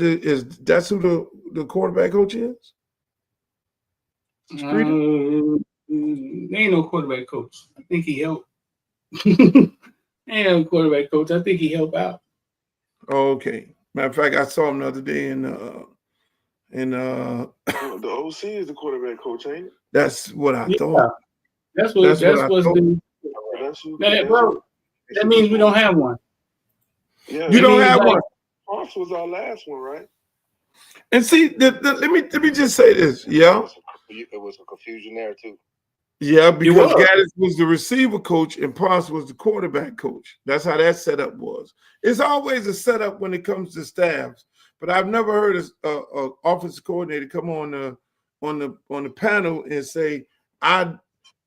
that's who the quarterback coach is? Ain't no quarterback coach. I think he helped. Ain't no quarterback coach. I think he helped out. Okay. Matter of fact, I saw him the other day in the OC is the quarterback coach, ain't it? That's what I thought. That's what's been. Bro, that means we don't have one. Yeah, you don't have one. Fox was our last one, right? And see, let me just say this. Yeah, it was a confusion there too. Yeah, because Gaddis was the receiver coach and Parks was the quarterback coach. That's how that setup was. It's always a setup when it comes to staffs, but I've never heard an offensive coordinator come on the panel and say, "I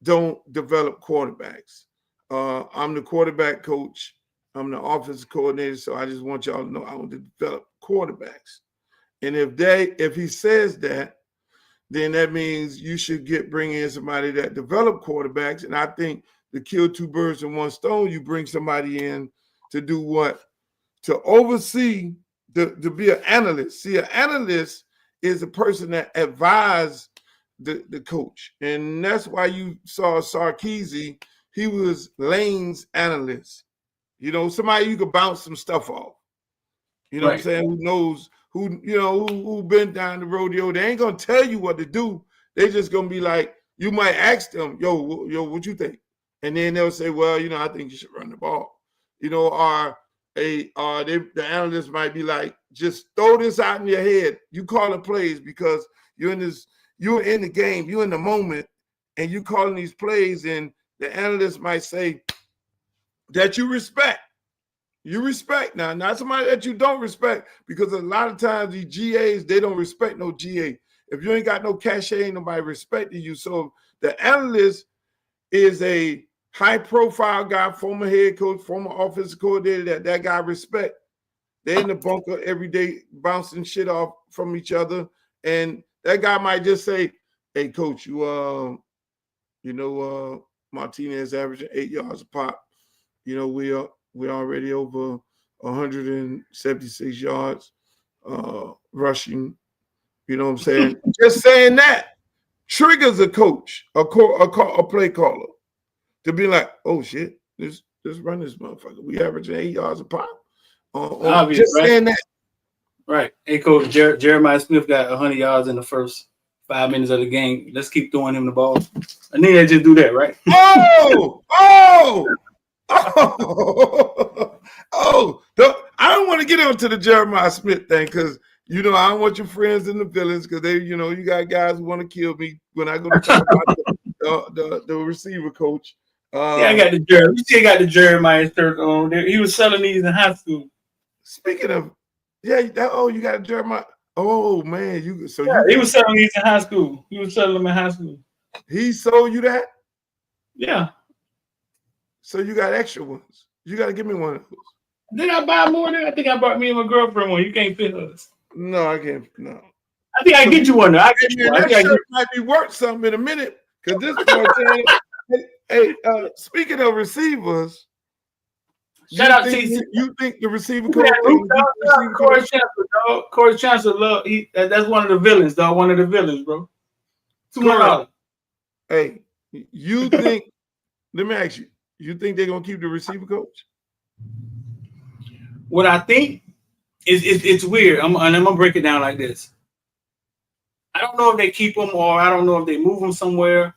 don't develop quarterbacks. I'm the quarterback coach. I'm the offensive coordinator, so I just want y'all to know I don't develop quarterbacks." And if he says that, then that means you should bring in somebody that develop quarterbacks. And I think to kill two birds with one stone, you bring somebody in to do what? To oversee, to be an analyst. See, an analyst is a person that advises the coach. And that's why you saw Sarkisian, he was Lane's analyst. You know, somebody you could bounce some stuff off. You know what I'm saying? Who knows, who been down the rodeo. They ain't gonna tell you what to do. They just gonna be like, you might ask them, yo, what you think? And then they'll say, well, I think you should run the ball. Or the analyst might be like, just throw this out in your head. You calling plays because you're in the game, you're in the moment, and you calling these plays, and the analyst might say that you respect. You respect now, not somebody that you don't respect, because a lot of times these GAs, they don't respect no GA. If you ain't got no cachet, ain't nobody respecting you. So the analyst is a high-profile guy, former head coach, former offensive coordinator that guy respect. They're in the bunker every day, bouncing shit off from each other, and that guy might just say, "Hey, coach, Martinez averaging 8 yards a pop. We're already over 176 yards rushing." You know what I'm saying? Just saying that triggers a coach, a play caller, to be like, "Oh shit, let's run this motherfucker. We averaging 8 yards a pop." Just saying that. Right. Hey, coach, Jeremiah Smith got 100 yards in the first 5 minutes of the game. Let's keep throwing him the ball. I think they just do that, right? I don't want to get onto the Jeremiah Smith thing because I don't want your friends in the villains because they, you got guys who want to kill me when I go to talk about the receiver coach. I got the Jeremiah. You still got the Jeremiah shirt on there. He was selling these in high school. Speaking of, you got a Jeremiah. Oh man, he was selling these in high school. He was selling them in high school. He sold you that? Yeah. So you got extra ones. You got to give me one of those. Did I buy more than? I think I bought me and my girlfriend one. You can't fit us. No, I can't. No. I think I get you one. That shirt might be worth something in a minute because this one. Hey, speaking of receivers, shout out to you think the receiver Corey Chancellor love? That's one of the villains, dog. One of the villains, bro. $200. Hey, you think? Let me ask you. You think they're gonna keep the receiver coach? What I think is it's weird. I'm gonna break it down like this. I don't know if they keep him or I don't know if they move him somewhere.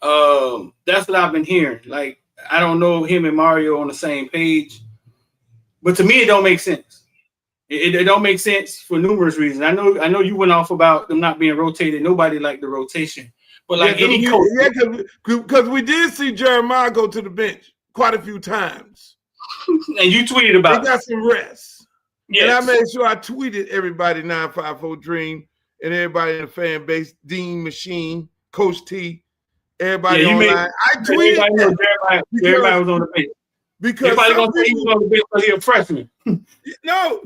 That's what I've been hearing. Like, I don't know him and Mario on the same page, but to me it don't make sense. It don't make sense for numerous reasons. I know you went off about them not being rotated. Nobody liked the rotation. But like any coach, because we did see Jeremiah go to the bench quite a few times, and you tweeted about he got some rest. Yes. And I made sure I tweeted everybody 954 Dream and everybody in the fan base, Dean Machine, Coach T, everybody online. I tweeted Jeremiah was on the bench because everybody gonna say he was on the bench because he's a freshman. No.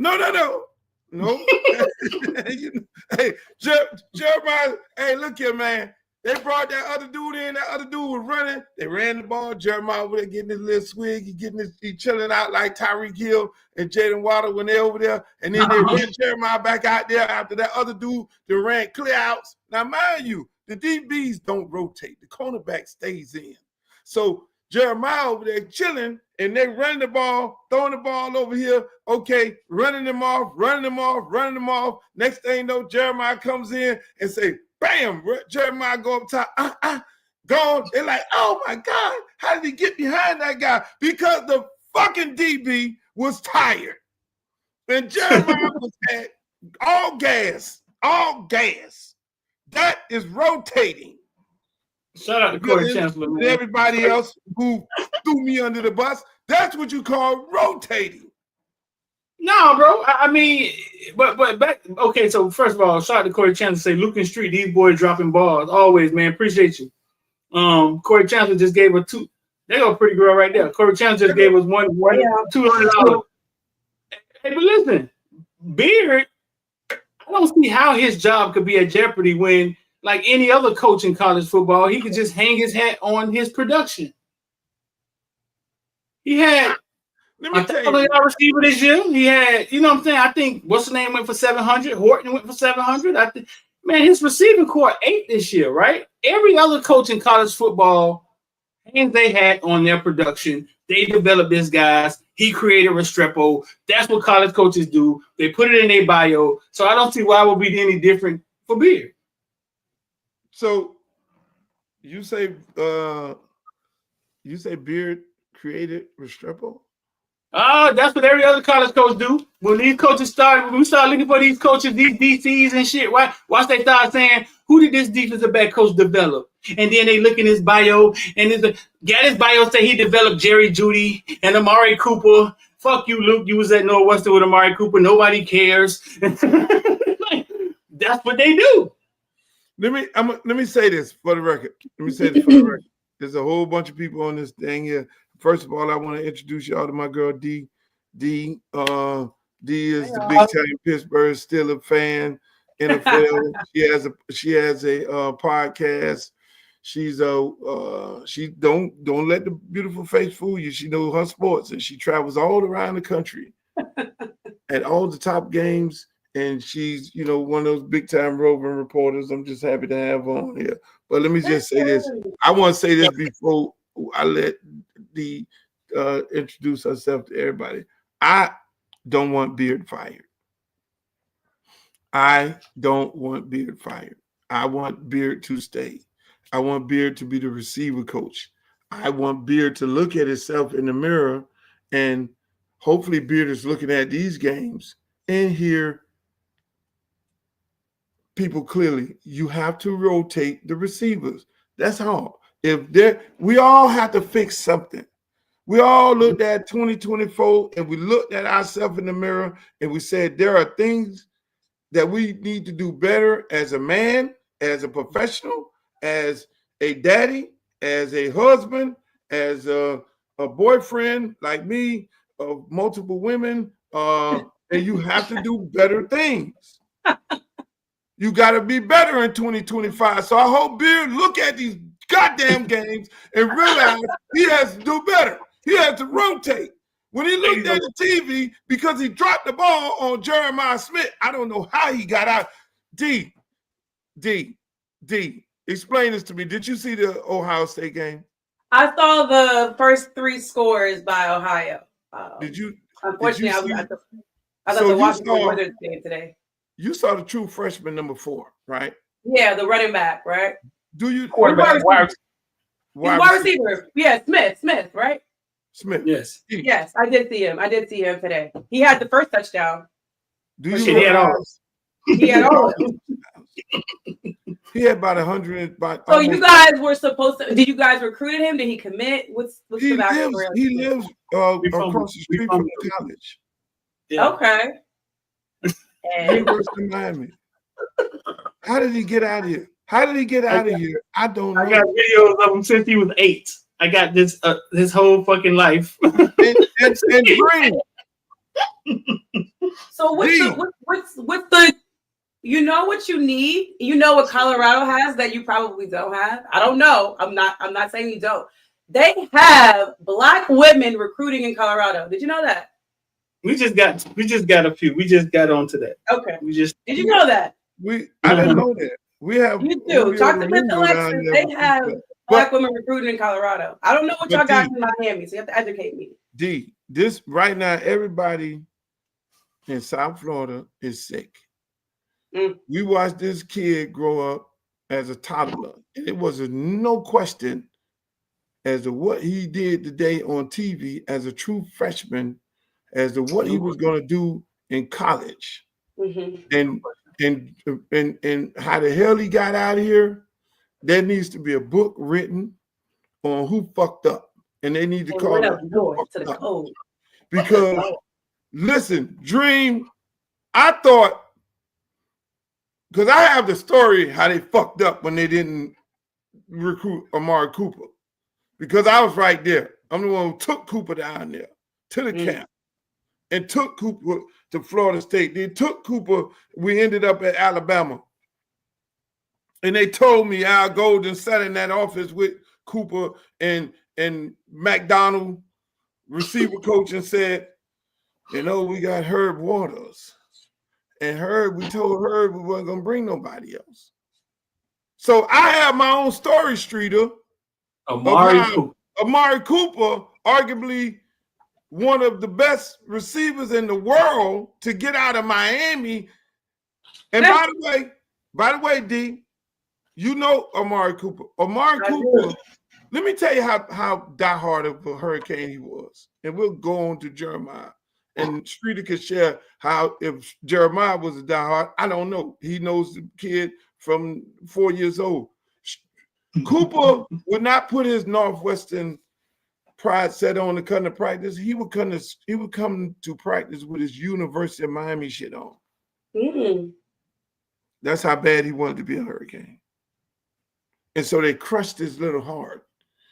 Hey, Jeremiah. Hey, look here, man. They brought that other dude in. That other dude was running. They ran the ball. Jeremiah over there getting his little swig. He chilling out like Tyreek Hill and Jaden Water when they over there. And then they ran Jeremiah back out there after that other dude that ran clear outs. Now, mind you, the DBs don't rotate. The cornerback stays in. So Jeremiah over there chilling, and they running the ball, throwing the ball over here. Okay, running them off. Next thing you know, Jeremiah comes in and say, bam, Jeremiah go up top, gone. They're like, oh my God, how did he get behind that guy? Because the fucking DB was tired. And Jeremiah was at all gas. That is rotating. Shout out to Corey Chancellor, man. Everybody else who threw me under the bus, that's what you call rotating. No, bro. I mean, but back. Okay, so first of all, shout out to Corey Chancellor. Say Lucan Street, these boys dropping balls always, man. Appreciate you. Corey Chancellor just gave us two. They go pretty girl right there. Corey Chancellor just gave us $200. Hey, but listen, Beard. I don't see how his job could be at jeopardy when, like any other coach in college football, he could just hang his hat on his production. He had. Let me tell you, receiver this year. He had, you know what I'm saying? I think what's the name went for 700. Horton went for 700. I think, man, his receiving core 8 this year, right? Every other coach in college football hangs their hat on their production. They develop these guys. He created Restrepo. That's what college coaches do. They put it in their bio. So I don't see why it would be any different for Beard. So you say Beard created Restrepo? That's what every other college coach do. When these coaches when we start looking for these coaches, these DCs and shit, watch they start saying, who did this defensive back coach develop? And then they look in his bio, and his bio say he developed Jerry Jeudy and Amari Cooper. Fuck you, Luke. You was at Northwestern with Amari Cooper. Nobody cares. That's what they do. Let me say this for the record. There's a whole bunch of people on this thing here. First of all, I want to introduce y'all to my girl D. D is the big time Pittsburgh Steelers fan, NFL. She has a podcast. She's she don't let the beautiful face fool you. She knows her sports, and she travels all around the country at all the top games. And she's one of those big time roving reporters. I'm just happy to have her on here. But let me just say this. I want to say this before I let D introduce herself to everybody. I don't want Beard fired. I want Beard to stay. I want Beard to be the receiver coach. I want Beard to look at himself in the mirror, and hopefully Beard is looking at these games and hear people clearly. You have to rotate the receivers. That's all. We all have to fix something. We all looked at 2024 and we looked at ourselves in the mirror and we said there are things that we need to do better as a man, as a professional, as a daddy, as a husband, as a boyfriend like me, of multiple women, and you have to do better things. You got to be better in 2025. So I hope Beard look at these goddamn games and realize he has to do better. He has to rotate. When he looked at the TV, because he dropped the ball on Jeremiah Smith, I don't know how he got out. D, explain this to me. Did you see the Ohio State game? I saw the first 3 scores by Ohio. Did you? Unfortunately, did you I was at the Washington Wizards game today. You saw the true freshman number 4, right? Yeah, the running back, right? Do you? Quarterback. Wide receiver. Yeah, Smith, right? Smith. Yes. Yes, I did see him. today. He had the first touchdown. Do you realize? He had all of them. He had about 100. So you guys were supposed to? Did you guys recruit him? Did he commit? What's the backstory? He lives across the street from the college. Yeah. Okay. University of Miami. How did he get out of here? I don't know. I got videos of him since he was 8. I got this his whole fucking life. and green. So what's the You know what you need. You know what Colorado has that you probably don't have. I don't know. I'm not saying you don't. They have Black women recruiting in Colorado. Did you know that? We just got a few. We just got onto that. Okay. Did you know that? I didn't know that. We have. You do. Talk to Miss Alexis. They have Black women recruiting in Colorado. I don't know what y'all got in Miami, so you have to educate me. D, this right now, everybody in South Florida is sick. We watched this kid grow up as a toddler, and it was no question as to what he did today on TV as a true freshman, as to what he was going to do in college, and how the hell he got out of here. There needs to be a book written on who fucked up, and they need to call it to the code. Because listen, Dream, I thought, because I have the story how they fucked up when they didn't recruit Amari Cooper, because I was right there. I'm the one who took Cooper down there to the camp and took Cooper to Florida State. They took Cooper. We ended up at Alabama. And they told me Al Golden sat in that office with Cooper and McDonald, receiver coach, and said, you know, we got Herb Waters. And we told Herb we weren't going to bring nobody else. So I have my own story, Streeter. Amari Cooper, arguably one of the best receivers in the world to get out of Miami. And by the way, D, you know Amari Cooper. Amari Cooper, let me tell you how diehard of a Hurricane he was. And we'll go on to Jeremiah. And Streeter could share how, if Jeremiah was a diehard, I don't know. He knows the kid from 4 years old. Cooper would not put his Northwestern pride set on to come to practice. He would come to practice with his University of Miami shit on. That's how bad he wanted to be a Hurricane. And so they crushed his little heart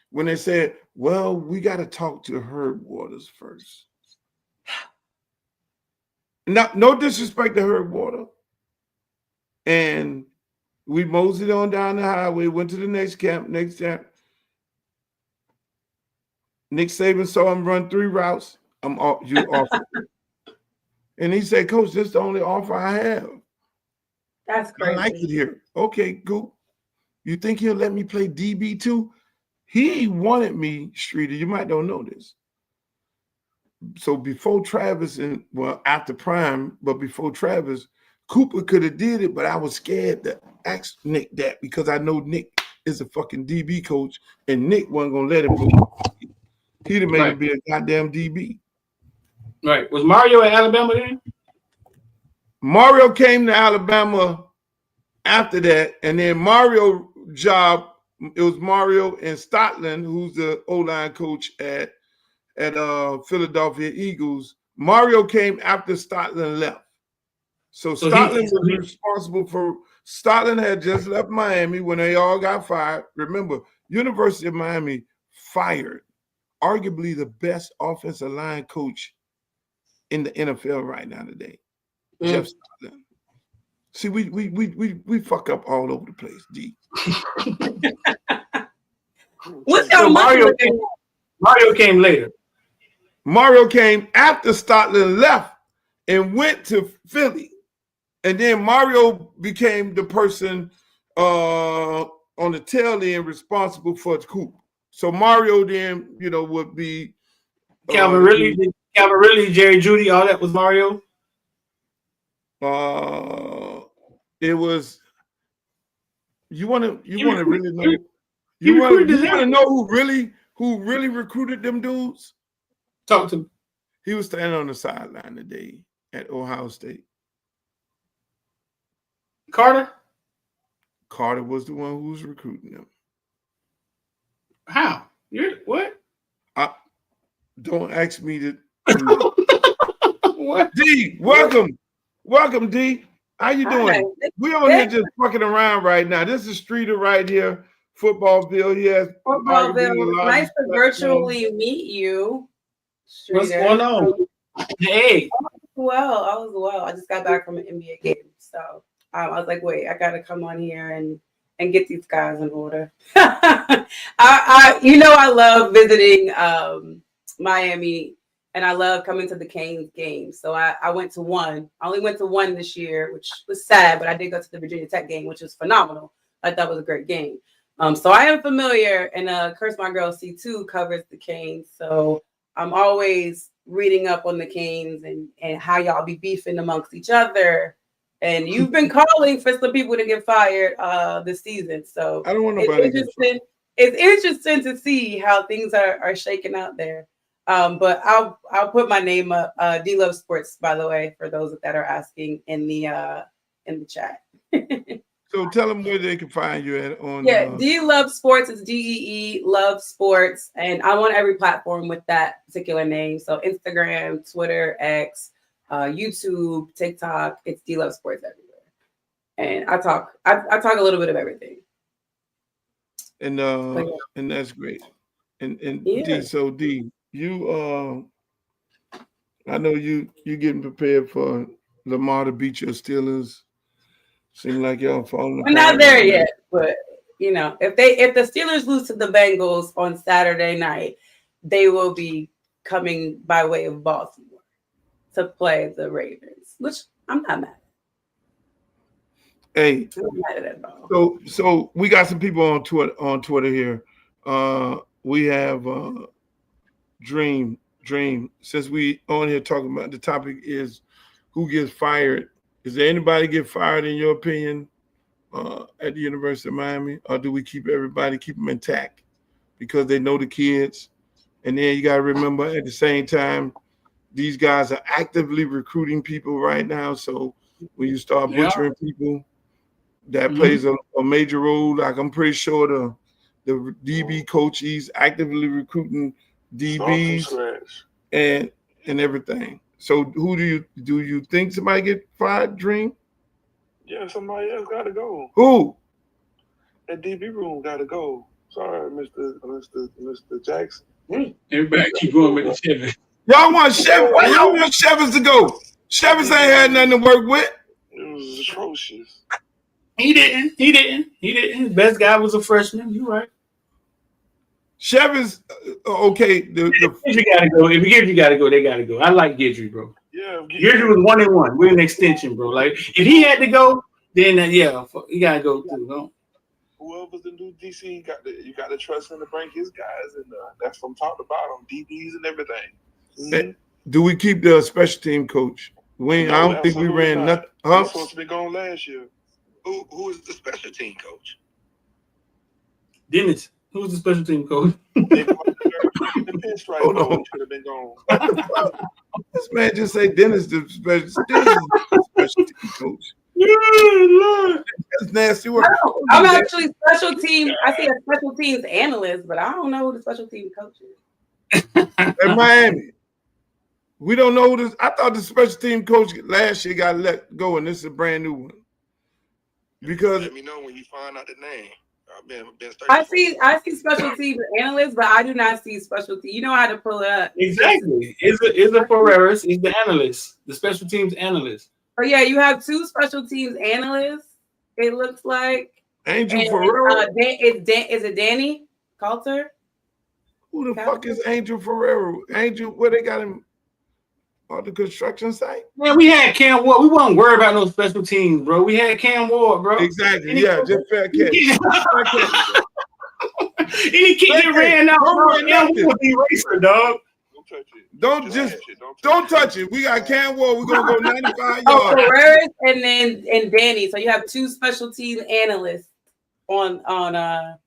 when they said, well, we got to talk to Herb Waters first. No disrespect to Herb Waters. And we moseyed on down the highway, went to the next camp. Nick Saban saw him run 3 routes. You offer. And he said, Coach, this is the only offer I have. That's crazy. I like it here. Okay, cool. You think he'll let me play DB too? He wanted me, Streeter. You might don't know this. So before Travis after Prime, but before Travis, Cooper could have did it, but I was scared to ask Nick that because I know Nick is a fucking DB coach, and Nick wasn't gonna let him go. He'd have made him be a goddamn DB. Right. Was Mario at Alabama then? Mario came to Alabama after that, and then Mario job, it was Mario and Stotland, who's the O-line coach at Philadelphia Eagles. Mario came after Stotland left. So Stotland was responsible for, Stotland had just left Miami when they all got fired. Remember, University of Miami fired arguably the best offensive line coach in the NFL right now today, Jeff Stotland. See, we fuck up all over the place, D. So Mario came later. Mario came after Stotland left and went to Philly. And then Mario became the person on the tail end responsible for the coup. So Mario then, would be Calvin Ridley, Jerry Jeudy, all that was Mario. It was. You want to really know? You want to know who really recruited them dudes? Talk to me. He was standing on the sideline today at Ohio State. Carter was the one who was recruiting them. How? What? Don't ask me to. What? D, welcome, D. How you doing? We on here just fucking around right now. This is Streeter right here, Footballville. He has Footballville. Nice to virtually meet you, Streeter. What's going on? Hey. All is well. I just got back from an NBA game, so I was like, wait, I gotta come on here and get these guys in order. I love visiting Miami, and I love coming to the Canes games. So I went to one. I only went to one this year, which was sad, but I did go to the Virginia Tech game, which was phenomenal. I thought it was a great game. So I am familiar, and Curse My Girl C2 covers the Canes. So I'm always reading up on the Canes and how y'all be beefing amongst each other. And you've been calling for some people to get fired this season. So I don't want nobody to get fired. It's interesting to see how things are shaking out there. But I'll put my name up, D Love Sports, by the way, for those that are asking in the chat. So tell them where they can find you at on. D Love Sports is DEE Love Sports, and I'm on every platform with that particular name. So Instagram, Twitter, X, YouTube, TikTok. It's D Love Sports everywhere, and I talk a little bit of everything. And and that's great. And yeah. D, you I know you getting prepared for Lamar to beat your Steelers. Seem like y'all falling apart. We're not there yet, but if the Steelers lose to the Bengals on Saturday night, they will be coming by way of Baltimore to play the Ravens, which I'm not mad at. Hey, I'm not mad at all. So we got some people on Twitter here. We have Dream. Since we on here talking about the topic is who gets fired. Is there anybody get fired in your opinion at the University of Miami, or do we keep them intact because they know the kids? And then you got to remember at the same time, these guys are actively recruiting people right now. So when you start butchering people, that plays a major role. Like I'm pretty sure the DB coach, he's actively recruiting DBs and everything. So who do you think somebody get fired, Dream? Yeah, somebody else got to go. Who? That DB room got to go. Sorry, Mr. Jackson. Everybody keep going with the Chevy. Y'all want Chevy? Why y'all want Chevys to go? Chevys ain't had nothing to work with. It was atrocious. He didn't. His best guy was a freshman. You right. Chevys, okay. Gidry gotta go. If Gidry gotta go, they gotta go. I like Gidry, bro. Yeah, Gidry was 1-1 with an extension, bro. Like if he had to go, then he gotta go too. No? Whoever's the new DC, you got to trust him to bring his guys, and that's from top to bottom, DBs and everything. Mm-hmm. Do we keep the special team coach? I don't think we ran nothing. Huh? He's supposed to be gone last year. Who is the special team coach? Dennis. Who's the special team coach? The pinstripe coach should have been gone. This man just say Dennis the special team coach. Yeah, Lord. That's nasty work. I'm actually special team. I see a special teams analyst, but I don't know who the special team coach is. In Miami. We don't know who this. I thought the special team coach last year got let go, and this is a brand new one. Because let me know when you find out the name. I see special teams analysts, but I do not see special teams. You know how to pull it up. Exactly. Is a Ferreras is the analyst, the special teams analyst. Oh yeah, you have two special teams analysts. It looks like Angel Ferrero. Is it Danny Coulter? Who the fuck is Angel Ferrero? Angel, where they got him on the construction site? Man, we had Cam Ward. We wasn't worried about no special teams, bro. We had Cam Ward, bro. Exactly. Yeah, just fair catch. Any kid that ran out, Cam Ward be racer, dog. Don't touch it. We got Cam Ward. We're gonna go 95 yards. Ferreras and Danny. So you have two special team analysts on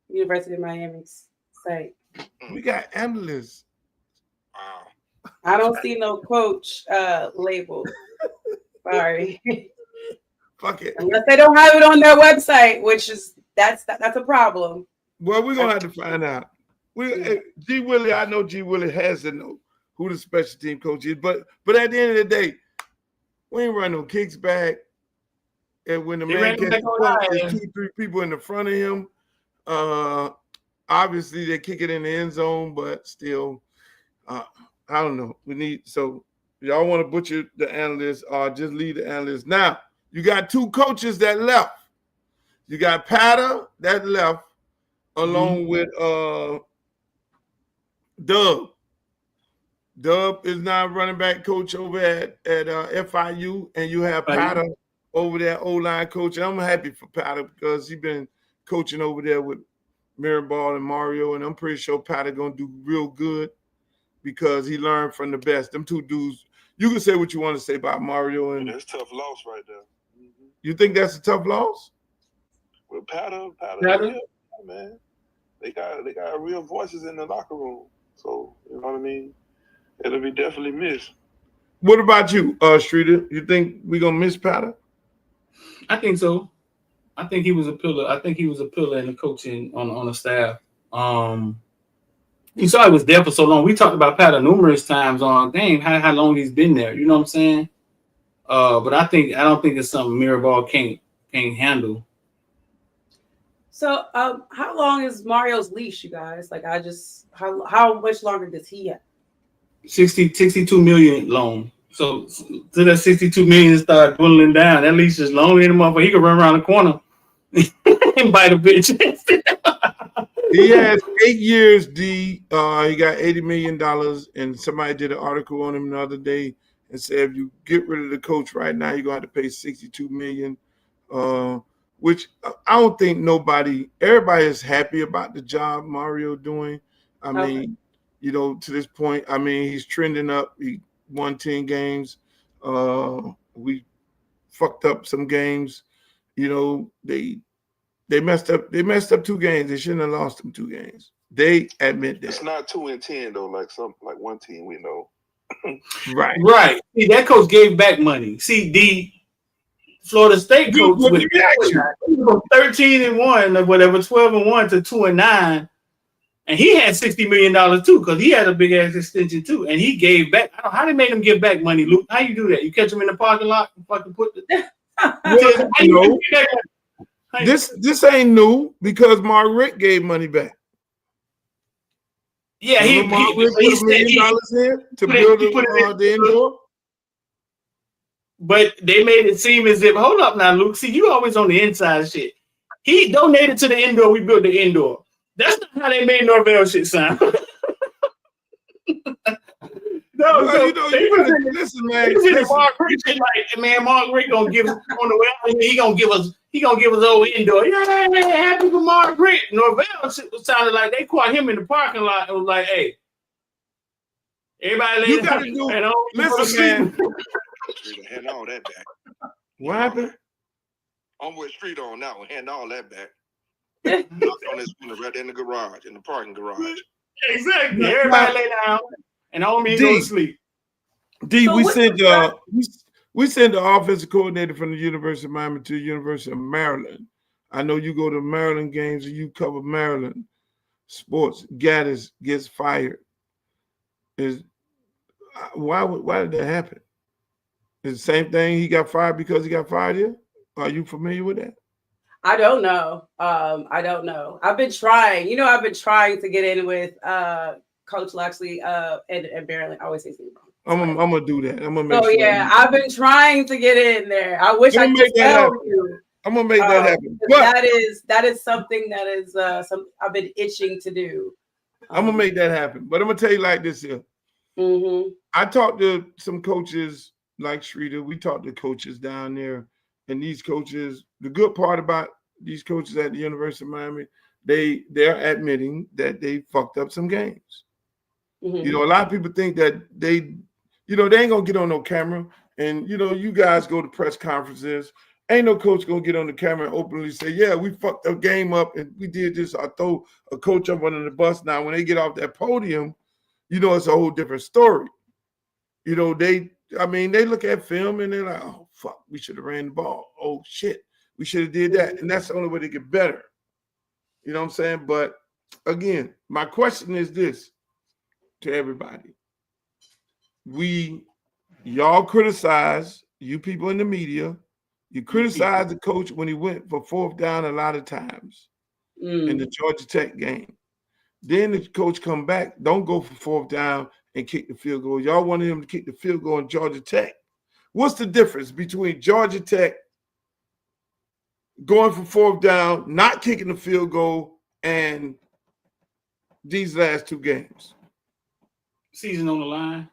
University of Miami's site. We got analysts. Wow. I don't see no coach label. Sorry. Fuck it. Unless they don't have it on their website, which is that's a problem. Well, we're gonna have to find out. G Willie, I know G Willie has to know who the special team coach is, but at the end of the day, we ain't run no kicks back. And when the man gets the ball, there's 2-3 people in the front of him. Obviously they kick it in the end zone, but still, I don't know. So y'all want to butcher the analysts or just leave the analysts. Now, You got two coaches that left. You got Patter that left along with Dub. Dub is now running back coach over at FIU, and you have Patter over there, O-line coach. And I'm happy for Patter because he's been coaching over there with Mirabal and Mario, and I'm pretty sure Patter gonna do real good because he learned from the best. Them two dudes, you can say what you want to say about Mario, and that's a tough loss right there. You think that's a tough loss? Well, Patter, yeah, man, they got real voices in the locker room, so you know what I mean. It'll be definitely missed. What about you, Streeter? You think we gonna miss Patter? I think so. I think he was a pillar. I think he was a pillar in the coaching on the staff. You saw he was there for so long. We talked about Patter numerous times on how long he's been there. You know what I'm saying? But I don't think it's something Mirabal can't handle. So, how long is Mario's leash, you guys? Like, how much longer does he have? 62 million loan. So to that 62 million start dwindling down, that leash is longer than the motherfucker. He could run around the corner and bite a bitch. He has 8 years, D. He got $80 million, and somebody did an article on him the other day and said if you get rid of the coach right now, you're gonna have to pay $62 million. Which I don't think everybody is happy about the job Mario doing. I mean, you know, to this point, I mean, he's trending up. He won 10 games. We fucked up some games. You know, they messed up. They messed up 2 games. They shouldn't have lost them 2 games. They admit that. It's not 2 and 10 though, like one team we know. Right. See, that coach gave back money. See, the Florida State coach with 13-1 or whatever, 12-1 to 2-9. And he had $60 million too, because he had a big ass extension too, and he gave back. I don't know how they made him give back money, Luke. How you do that? You catch him in the parking lot and fucking put the. This ain't new because Mark Richt gave money back. Yeah, he put $1 million in to build the indoor. But they made it seem as if, hold up now, Luke. See, you always on the inside shit. He donated to the indoor. We built the indoor. That's not how they made Norvell shit sound. Listen, man. Mark Richt gonna give us on the way out here. He gonna give us old indoor. Yeah, happy for Mark Richt. Norvell sounded like they caught him in the parking lot and was like, "Hey, everybody, you gotta do. Listen, man. Hand all that back. What happened? I'm with Street on that one. Hand all that back. On this right in the garage, in the parking garage. Exactly. Everybody lay down and homie go to sleep. D, so we sent the offensive coordinator from the University of Miami to the University of Maryland. I know you go to Maryland games and you cover Maryland sports. Gaddis gets fired. Why did that happen? Is the same thing he got fired because he got fired here? Are you familiar with that? I don't know. I've been trying. You know, I've been trying to get in with Coach Loxley and Maryland. I always say something wrong. I'm gonna do that. I'm gonna make sure. Yeah, I've been trying to get in there. I wish I could tell you. I'm gonna make that happen. That is something that is I've been itching to do. I'm gonna make that happen. But I'm gonna tell you like this here. Mm-hmm. I talked to some coaches like Shrita. We talked to coaches down there. And these coaches, the good part about these coaches at the University of Miami, they're admitting that they fucked up some games. Mm-hmm. You know, a lot of people think that they ain't gonna get on no camera. And you guys go to press conferences. Ain't no coach gonna get on the camera and openly say, "Yeah, we fucked the game up and we did this." I throw a coach up under the bus. Now, when they get off that podium, it's a whole different story. They look at film and they're like, "Oh, fuck, we should have ran the ball. Oh, shit, we should have did that." And that's the only way to get better. You know what I'm saying? But again, my question is this to everybody. Y'all criticize, you people in the media, you criticize the coach when he went for 4th down a lot of times in the Georgia Tech game. Then the coach come back, don't go for 4th down and kick the field goal. Y'all wanted him to kick the field goal in Georgia Tech. What's the difference between Georgia Tech going for fourth down, not kicking the field goal, and these last two games. Season on the line.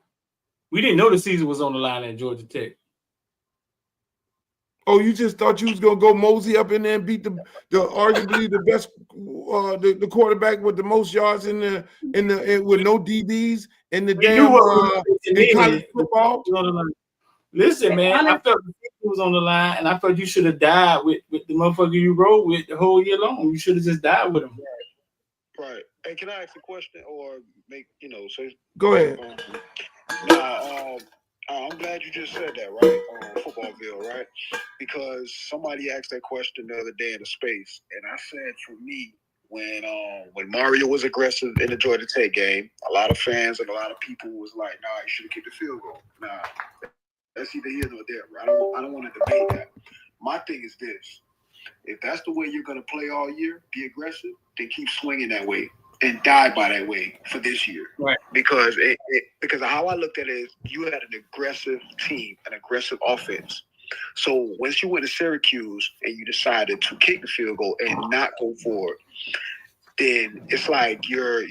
We didn't know the season was on the line at Georgia Tech. Oh, you just thought you was gonna go mosey up in there and beat the arguably the best the quarterback with the most yards in the with no DBs in the damn in college football. Listen, man, I felt the season was on the line, and I felt you should have died with the motherfucker you rode with the whole year long. You should have just died with him. Right. Hey, can I ask a question or make so? Go ahead. I'm glad you just said that, right? Footballville, right? Because somebody asked that question the other day in the space, and I said for me, when Mario was aggressive in the Georgia Tech game, a lot of fans and a lot of people was like, "Nah, you should have kicked the field goal." Nah, that's either here nor there. Right? I don't want to debate that. My thing is this: if that's the way you're going to play all year, be aggressive, then keep swinging that way and die by that way for this year. Right. Because because how I looked at it is you had an aggressive team, an aggressive offense. So once you went to Syracuse and you decided to kick the field goal and not go for it, then it's like you're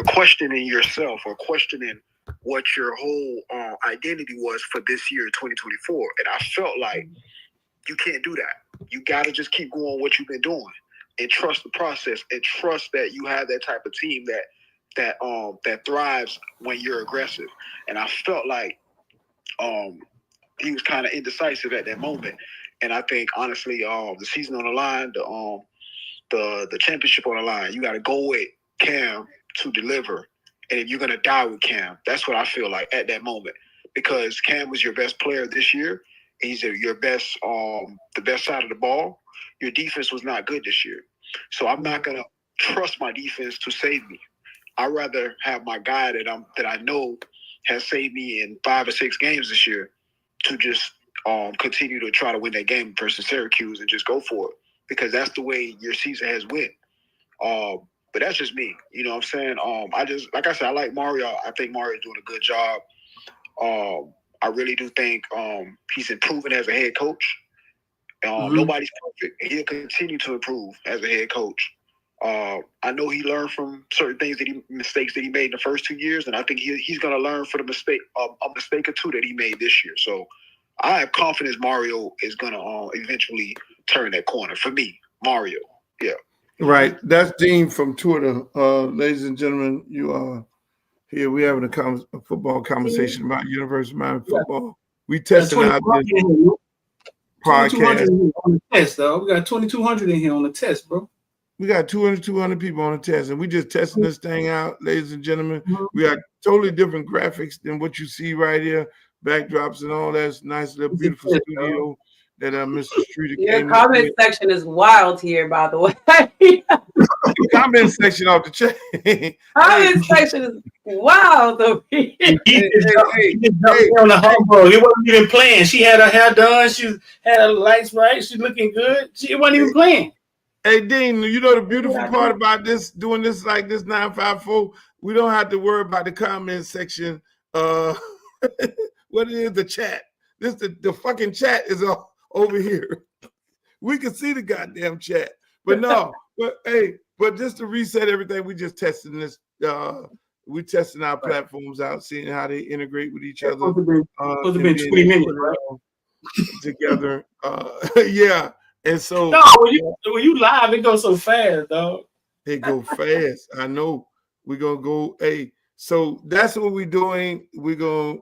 questioning yourself or questioning what your whole identity was for this year, 2024. And I felt like you can't do that. You got to just keep going what you've been doing and trust the process and trust that you have that type of team that thrives when you're aggressive. And I felt like he was kind of indecisive at that moment. And I think honestly, the season on the line, the championship on the line, you got to go with Cam to deliver. And if you're gonna die with Cam, that's what I feel like at that moment, because Cam was your best player this year. He's your best, the best side of the ball. Your defense was not good this year. So I'm not going to trust my defense to save me. I'd rather have my guy that I know has saved me in 5 or 6 games this year to just continue to try to win that game versus Syracuse and just go for it, because that's the way your season has went. But that's just me. You know what I'm saying? Like I said, I like Mario. I think Mario's doing a good job. I really do think he's improving as a head coach. Nobody's perfect. He'll continue to improve as a head coach. I know he learned from certain mistakes that he made in the first 2 years, and I think he's going to learn from a mistake or two that he made this year. So I have confidence Mario is going to eventually turn that corner. For me, Mario, yeah. Right. That's Dean from Twitter. Ladies and gentlemen, you are here. We're having a football conversation about University of Miami football. We testing out this podcast. On the test, though. We got 2,200 in here on the test, bro. We got 200 people on the test, and we just testing this thing out, ladies and gentlemen. We got totally different graphics than what you see right here, backdrops and all that. Nice little beautiful studio that Mr. Streeter came. Your comment section is wild here, by the way. Comment section off the chain. Comment section is wild over here. He on the humble. He wasn't even playing. She had her hair done. She had her lights right. She's looking good. She wasn't even playing. Hey, Dean, you know the beautiful part about doing this like this 954, we don't have to worry about the comment section. What it is, the chat. The fucking chat is over here. We can see the goddamn chat. But no, but just to reset everything, we just testing this. We're testing our platforms out, seeing how they integrate with each other. Supposed to be 20 minutes, right? Together. Yeah. And so when you live, it goes so fast, dog. It go fast. I know. We're gonna go. Hey, so that's what we're doing. We're gonna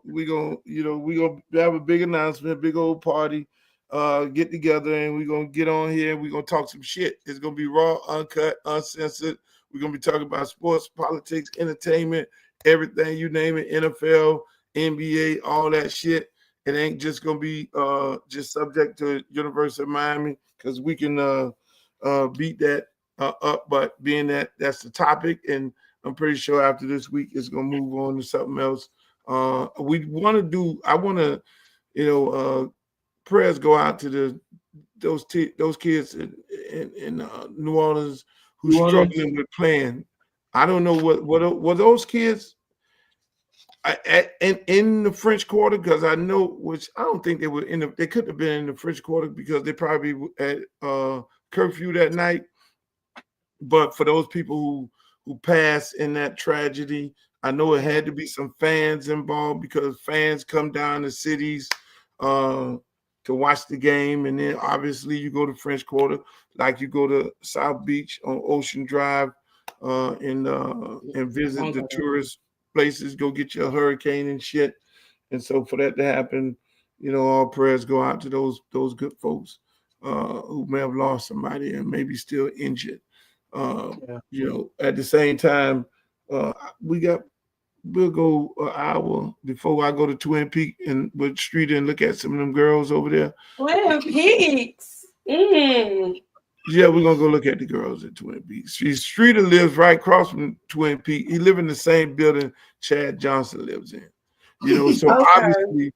have a big announcement, a big old party, get together, and we're gonna get on here and we're gonna talk some shit. It's gonna be raw, uncut, uncensored. We're gonna be talking about sports, politics, entertainment, everything, you name it, NFL, NBA, all that shit. It ain't just gonna be just subject to University of Miami, because we can beat that up. But being that's the topic, and I'm pretty sure after this week it's gonna move on to something else. I want to, prayers go out to those kids in New Orleans who's struggling with playing. I don't know what those kids. in the French Quarter, because I know, which I don't think they were in they couldn't have been in the French Quarter because they probably at curfew that night. But for those people who passed in that tragedy, I know it had to be some fans involved because fans come down to cities to watch the game, and then obviously you go to French Quarter, like you go to South Beach on Ocean Drive, and visit the tourist places, go get your hurricane and shit. And so for that to happen, all prayers go out to those good folks who may have lost somebody and maybe still injured. At the same time, we'll go an hour before I go to Twin Peaks and with Street and look at some of them girls over there. Twin Peaks. Yeah, we're gonna go look at the girls at Twin Peaks. Streeter lives right across from Twin Peaks. He lives in the same building Chad Johnson lives in. So obviously,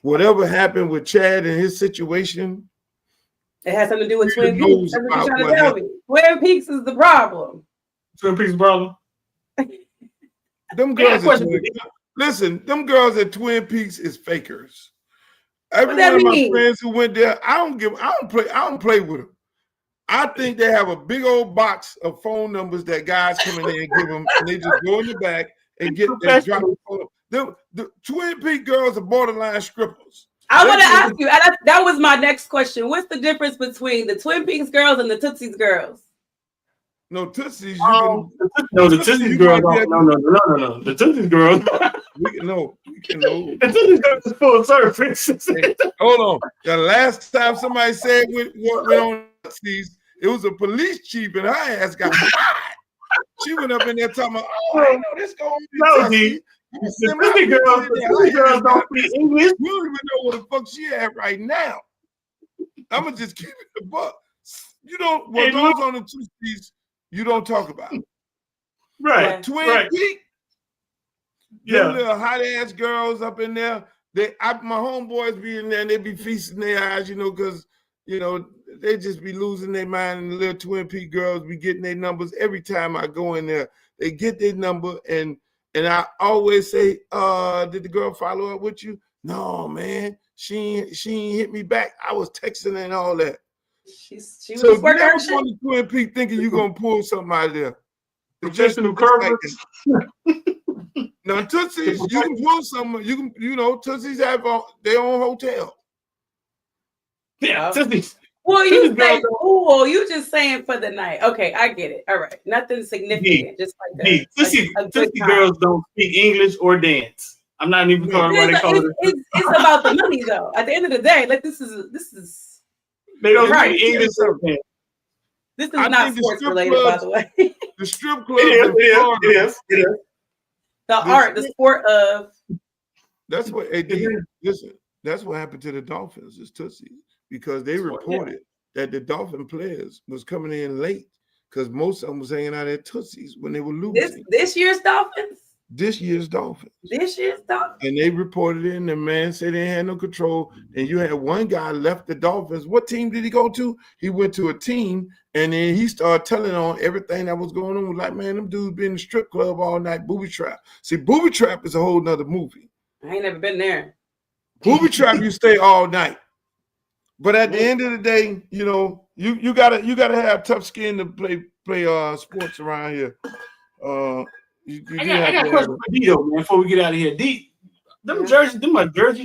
whatever happened with Chad and his situation, it has something to do with Twin Peaks. That's what you're trying to tell me. Twin Peaks is the problem. Twin Peaks problem. Them girls them girls at Twin Peaks is fakers. Every one of my friends who went there, I don't play with them. I think they have a big old box of phone numbers that guys come in there and give them, and they just go in the back and get and drop the phone. The Twin Peaks girls are borderline strippers. I want to ask you, and that was my next question. What's the difference between the Twin Peaks girls and the Tootsie's girls? No, Tootsie's. The Tootsie's girls. No. The Tootsie's girls. The Tootsie's girls is full surface. Hold on. The last time somebody said what went on Tootsie's, it was a police chief and her ass got fired. She went up in there talking about, I know this going to be The Tootsie girls don't speak English. You don't even know what the fuck she at right now. I'm going to just keep it a buck. What goes on the Tootsies, you don't talk about. Right. Twin Peaks. Them little hot ass girls up in there. My homeboys be in there and they be feasting their eyes, because they just be losing their mind, and the little Twin Peaks girls be getting their numbers every time I go in there. They get their number, and I always say, did the girl follow up with you? No, man, she ain't hit me back. I was texting and all that. She was so never go to Twin Peaks thinking you're gonna pull something out of there. Professional curves. Now Tootsie's, you can pull something. You can, Tootsie's have their own hotel. Yeah, Tootsie's. Well, you say cool. You just saying for the night. Okay, I get it. All right, nothing significant. Just like that. Tootsie girls don't speak English or dance. I'm not even calling what they call it. It's about the money, though. At the end of the day, like this is. They don't speak English or dance. This is not sports related, by the way. The strip club. It is. The sport of. That's what they did. Listen, that's what happened to the Dolphins. It's Tootsie. Because they reported that the Dolphin players was coming in late because most of them was hanging out at Tootsie's when they were losing. This year's Dolphins? This year's Dolphins. And they reported it, and the man said they had no control. And you had one guy left the Dolphins. What team did he go to? He went to a team, and then he started telling on everything that was going on. Like, man, them dudes been in the strip club all night, booby trap. See, booby trap is a whole nother movie. I ain't never been there. Booby trap, you stay all night. But at the end of the day, you gotta have tough skin to play sports around here. I got a question for D though, man. Before we get out of here, D, them jersey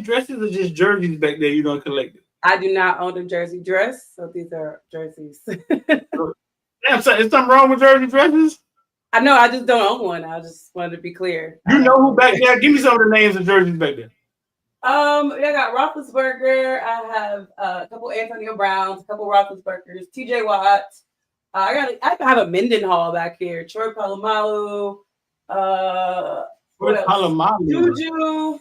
dresses are just jerseys back there. You don't collect it. I do not own a jersey dress, so these are jerseys. Damn, so is something wrong with jersey dresses? I know, I just don't own one. I just wanted to be clear. You know who back there? Give me some of the names of jerseys back there. I got Roethlisberger. I have a couple Antonio Browns, a couple Roethlisbergers, TJ Watt. I have a Mendenhall back here. Troy Polamalu. Juju.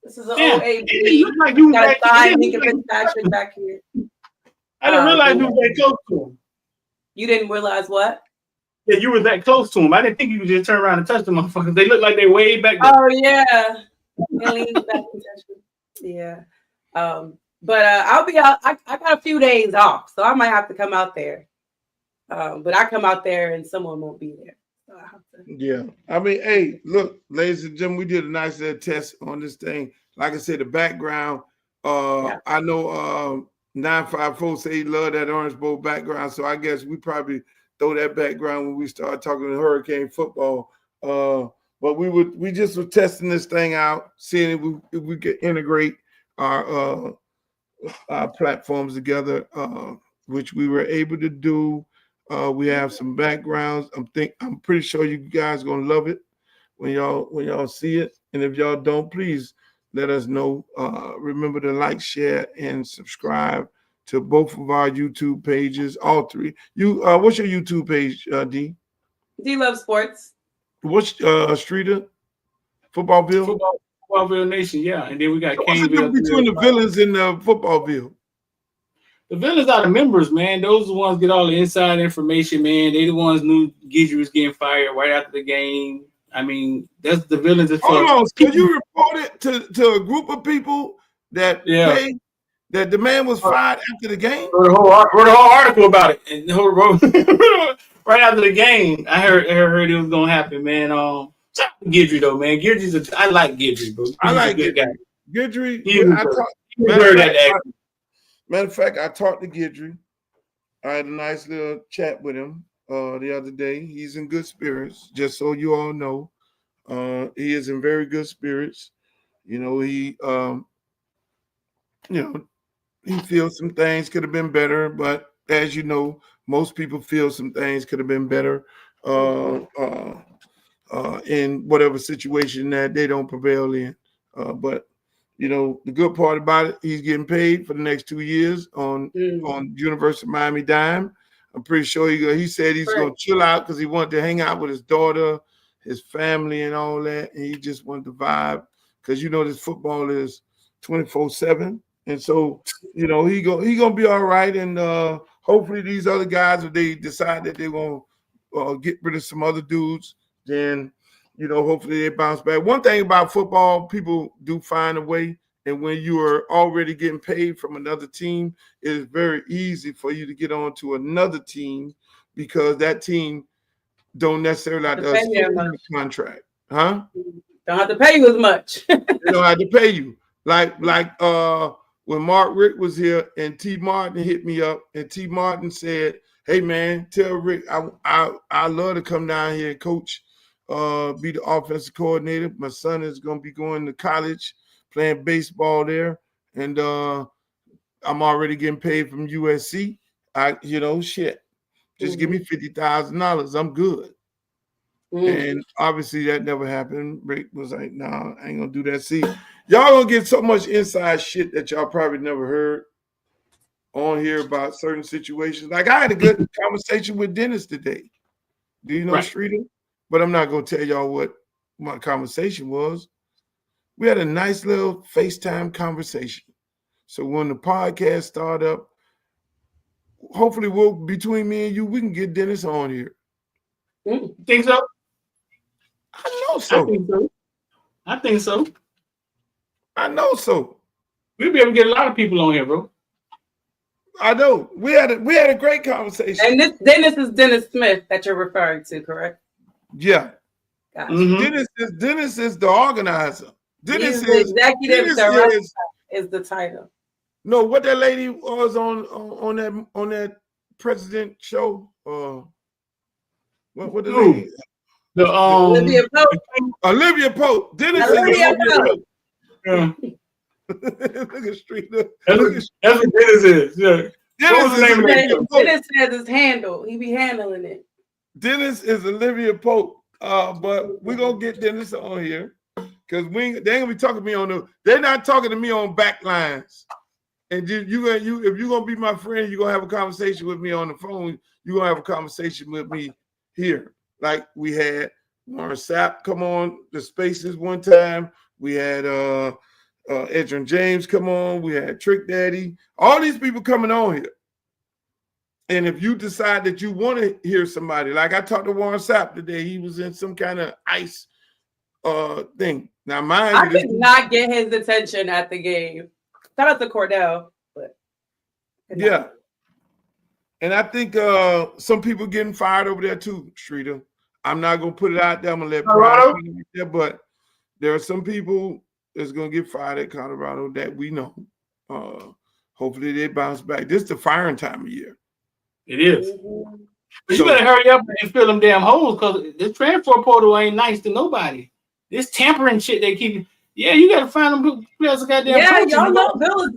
This is an OAB. Like you got a sign Minka Fitzpatrick back here. I didn't realize you were that close to him. You didn't realize what? Yeah, you were that close to him. I didn't think you could just turn around and touch the motherfuckers. They look like they're way back there. Oh yeah. Yeah. But I'll be out. I got a few days off, so I might have to come out there. But I come out there and someone won't be there. Yeah. I mean, hey, look, ladies and gentlemen, we did a nice little test on this thing. Like I said, the background, I know 954 say he loved that Orange Bowl background, so I guess we probably throw that background when we start talking Hurricane football. But we just were testing this thing out, seeing if we could integrate our platforms together, which we were able to do. We have some backgrounds. I'm pretty sure you guys are gonna love it when y'all see it. And if y'all don't, please let us know. Remember to like, share, and subscribe to both of our YouTube pages, all three. What's your YouTube page, D? D Love Sports. What's Streeter? Footballville? Footballville Nation, yeah. And then we got What's the difference between the villains and the Footballville? The villains are the members, man. Those are the ones get all the inside information, man. They the ones knew Gidry was getting fired right after the game. I mean, that's the villains. Hold on, so you reported to a group of people that paid that the man was fired after the game? Wrote a whole article about it. And right after the game, I heard it was gonna happen, man. Gidry though, man. I like Gidry, bro. I like Gidry. Gidry, matter of fact, I talked to Gidry. I had a nice little chat with him the other day. He's in good spirits, just so you all know. He is in very good spirits. You know, he feels some things could have been better, but as you know, most people feel some things could have been better in whatever situation that they don't prevail in. But you know, the good part about it, he's getting paid for the next 2 years on University of Miami dime. I'm pretty sure he said he's going to chill out because he wanted to hang out with his daughter, his family, and all that. And he just wanted to vibe because, you know, this football is 24/7. And so, you know, he gonna be all right. And hopefully these other guys, if they decide that they're going to get rid of some other dudes, then you know, hopefully they bounce back. One thing about football, people do find a way. And when you are already getting paid from another team, it is very easy for you to get on to another team because that team don't necessarily have to contract. Huh? Don't have to pay you as much. They don't have to pay you. Like when Mark Rick was here and T. Martin hit me up and T. Martin said, hey, man, tell Rick I love to come down here and coach. Be the offensive coordinator. My son is going to be going to college, playing baseball there, and I'm already getting paid from USC. Just give me $50,000. I'm good. And obviously that never happened. Rick was like, "Nah, I ain't gonna do that." See, y'all gonna get so much inside shit that y'all probably never heard on here about certain situations. Like I had a good conversation with Dennis today. Do you know Streeter? But I'm not going to tell y'all what my conversation was. We had a nice little FaceTime conversation. So when the podcast start up, hopefully between me and you, we can get Dennis on here. Think so? I know so. I think so. I know so. We'll be able to get a lot of people on here, bro. I know. We had a great conversation. And this Dennis is Dennis Smith that you're referring to, correct? Yeah. Gotcha. Dennis is the organizer. Dennis He's the executive director is the title. No, what that lady was on that president show? What the lady? Olivia Pope. Olivia Pope. Dennis Olivia Pope. Yeah. Look at Streeter. That's what Dennis is. Yeah. Dennis has his handle. He be handling it. Dennis is Olivia Pope. But we're gonna get Dennis on here because they ain't gonna be talking to me they're not talking to me on back lines. And if you're gonna be my friend, you're gonna have a conversation with me on the phone, you're gonna have a conversation with me here. Like we had Warren Sapp come on the Spaces one time, we had Edrin James come on, we had Trick Daddy, all these people coming on here. And if you decide that you want to hear somebody, like I talked to Warren Sapp today, he was in some kind of ice thing. Now, I could not get his attention at the game. Shout out to Cordell, but yeah. And I think some people getting fired over there too, Streeter. I'm not gonna put it out there. I'm gonna let Colorado? Brian put it out there, but there are some people that's gonna get fired at Colorado that we know. Hopefully they bounce back. This is the firing time of year. It is. Mm-hmm. But you better hurry up and fill them damn holes because this transfer portal ain't nice to nobody. This tampering shit they keep. Yeah, you got to find them players. Goddamn. Yeah, y'all know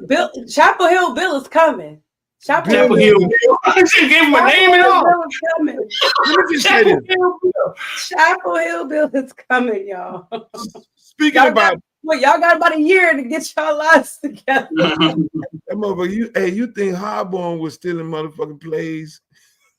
Bill Chapel Hill Bill is coming. Chapel Hill Bill. I just gave him a name and all. Bill is coming. Let me just say this. Chapel Hill Bill is coming, y'all. Speaking about. Y'all got about a year to get y'all lives together. That motherfucker, you think Harbaugh was stealing motherfucking plays?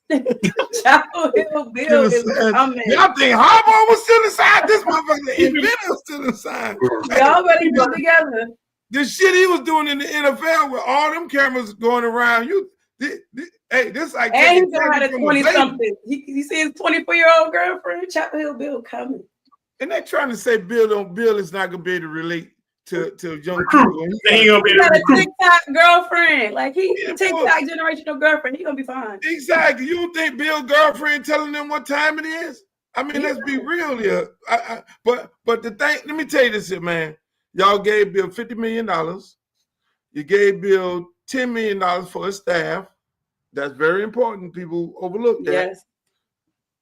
Chapel Hill Bill is coming. Y'all think Harbaugh was still inside? This motherfucker, the inventor, still inside. Y'all better get together. The shit he was doing in the NFL with all them cameras going around. This like. And he's gonna have a 20-something. You see his 24-year-old girlfriend, Chapel Hill Bill coming. And they trying to say Bill is not gonna be able to relate to young people. He gonna be got a TikTok girlfriend. Like he TikTok generational girlfriend. He gonna be fine. Exactly. You don't think Bill's girlfriend telling them what time it is? I mean, let's be real here. But the thing, let me tell you this here, man. Y'all gave Bill $50 million. You gave Bill $10 million for his staff. That's very important. People overlook that. Yes.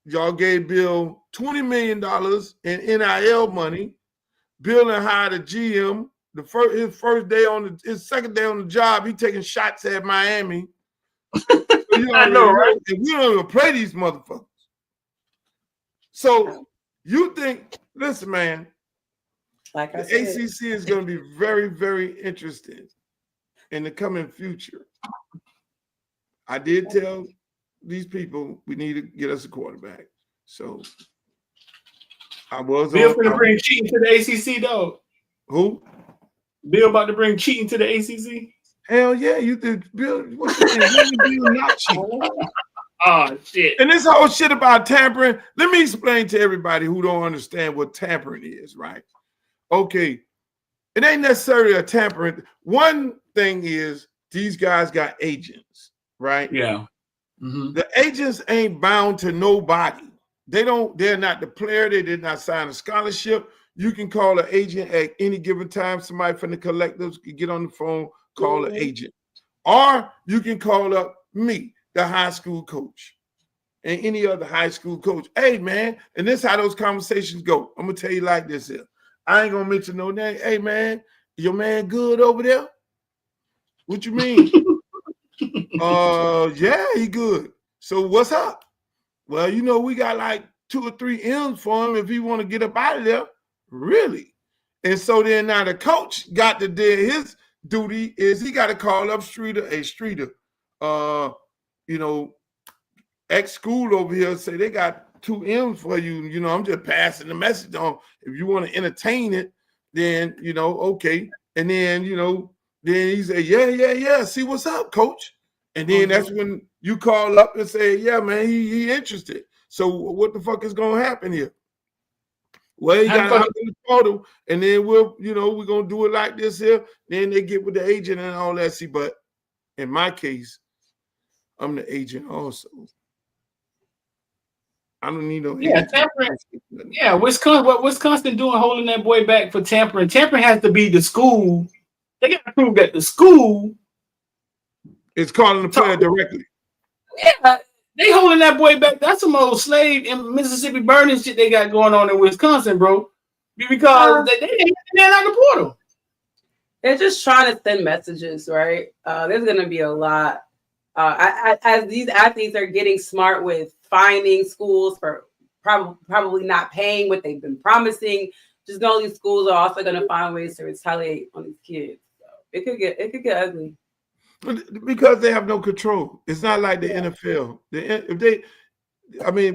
Y'all gave Bill $20 million in NIL money. Bill and hired a GM. His second day on the job, he taking shots at Miami. I know, right? And we don't even play these motherfuckers. So you think, listen, man, like I the said, ACC is going to be very, very interesting in the coming future. I did tell these people we need to get us a quarterback. So I was Bill going to bring cheating to the ACC, though. Who? Bill about to bring cheating to the ACC? Hell yeah, you did. Bill, what you think? Bill not cheating. Oh, shit. And this whole shit about tampering, let me explain to everybody who don't understand what tampering is, right? Okay, it ain't necessarily a tampering. One thing is these guys got agents, right? Yeah. Mm-hmm. The agents ain't bound to nobody. They're not the player. They did not sign a scholarship. You can call an agent at any given time. Somebody from the collectives can get on the phone, call an agent. Or you can call up me, the high school coach, and any other high school coach. Hey, man, and this is how those conversations go. I'm going to tell you like this here. I ain't going to mention no name. Hey, man, your man good over there? What you mean? Yeah, he good. So what's up? Well, you know, we got like 2 or 3 M's for him if he want to get up out of there. Really? And so then now the coach got to do his duty is he got to call up Streeter. Hey, Streeter, you know, ex school over here say they got 2 M's for you. You know, I'm just passing the message on. If you want to entertain it, then, you know, okay. And then, you know, then he say, yeah. See what's up, coach. And then that's when you call up and say, yeah, man, he interested. So what the fuck is going to happen here? Well, he got out in the portal, and then we're going to do it like this here. Then they get with the agent and all that. See, but in my case, I'm the agent also. I don't need no agent. Tampering. Yeah, Wisconsin. What Wisconsin doing holding that boy back for tampering? Tampering has to be the school. They got to prove that the school is calling the player directly. Yeah, they holding that boy back. That's some old slave in Mississippi burning shit they got going on in Wisconsin, bro. Because they're not the portal. They're just trying to send messages, right? There's going to be a lot. As these athletes are getting smart with finding schools for probably not paying what they've been promising, just know these schools are also going to find ways to retaliate on these kids. So it could get ugly. Because they have no control. It's not like the NFL.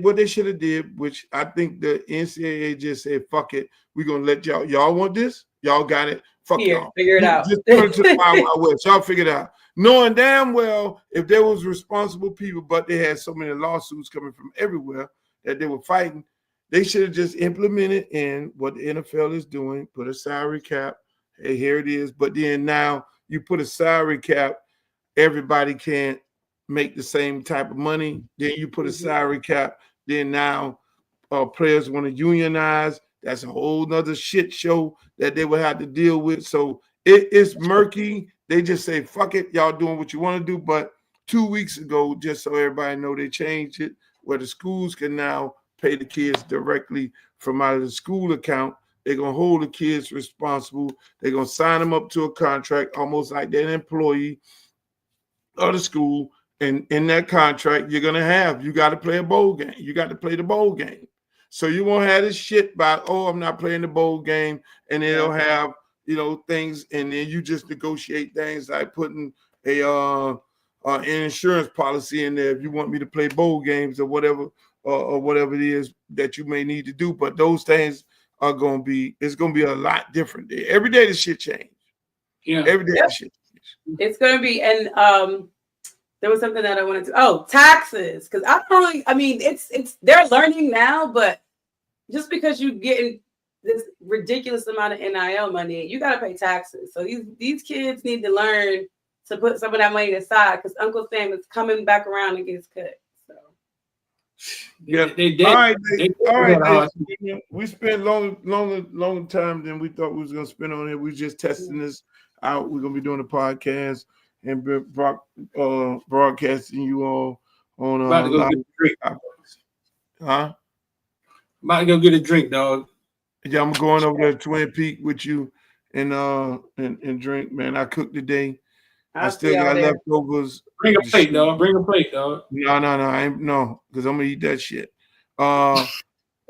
What they should have did, which I think the NCAA just said, fuck it, we're going to let y'all want this? Y'all got it? Fuck y'all. Figure it out. Just turn it to the Wild Wild West. Y'all figure it out. Knowing damn well, if there was responsible people, but they had so many lawsuits coming from everywhere that they were fighting, they should have just implemented in what the NFL is doing, put a salary cap. Hey, here it is. But then now you put a salary cap, everybody can't make the same type of money. Then you put a salary cap. Then now players want to unionize. That's a whole nother shit show that they would have to deal with. So it's murky. They just say, fuck it, y'all doing what you want to do. But 2 weeks ago, just so everybody know, they changed it where the schools can now pay the kids directly from out of the school account. They're going to hold the kids responsible. They're going to sign them up to a contract almost like they're an employee of the school. And in that contract, you got to play a bowl game. You got to play the bowl game. So you won't have this shit about, oh, I'm not playing the bowl game. And they'll have, things. And then you just negotiate things like putting an insurance policy in there if you want me to play bowl games or whatever it is that you may need to do. But those things are going to be, it's going to be a lot different. Every day the shit change. Yeah. Every day the shit change. It's going to be, and there was something that I wanted to, taxes. Because it's they're learning now, but just because you getting this ridiculous amount of NIL money, you got to pay taxes. So these kids need to learn to put some of that money aside because Uncle Sam is coming back around and gets cut. So yeah, they did. All right. We spent longer time than we thought we was gonna spend on it. We just testing this out. We're gonna be doing a podcast and broadcasting you all on About to go get a drink. Huh? About to go get a drink, dog. Yeah, I'm going over there to Twin Peak with you and drink, man. I cooked today. I still got leftovers. Bring a plate, dog. Bring a plate, dog. No, I ain't because I'm gonna eat that shit. But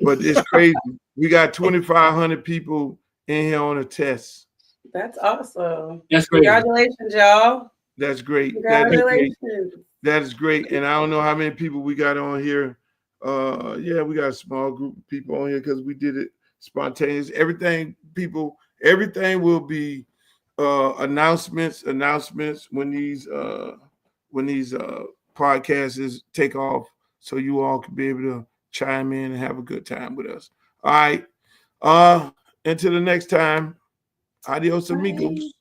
it's crazy. We got 2,500 people in here on a test. That's awesome. That's great. Congratulations, y'all. That's great. Congratulations. That is great. And I don't know how many people we got on here. We got a small group of people on here because we did it spontaneous. Everything will be announcements when these podcasts take off, so you all can be able to chime in and have a good time with us. All right. Until the next time. Adios, amigos.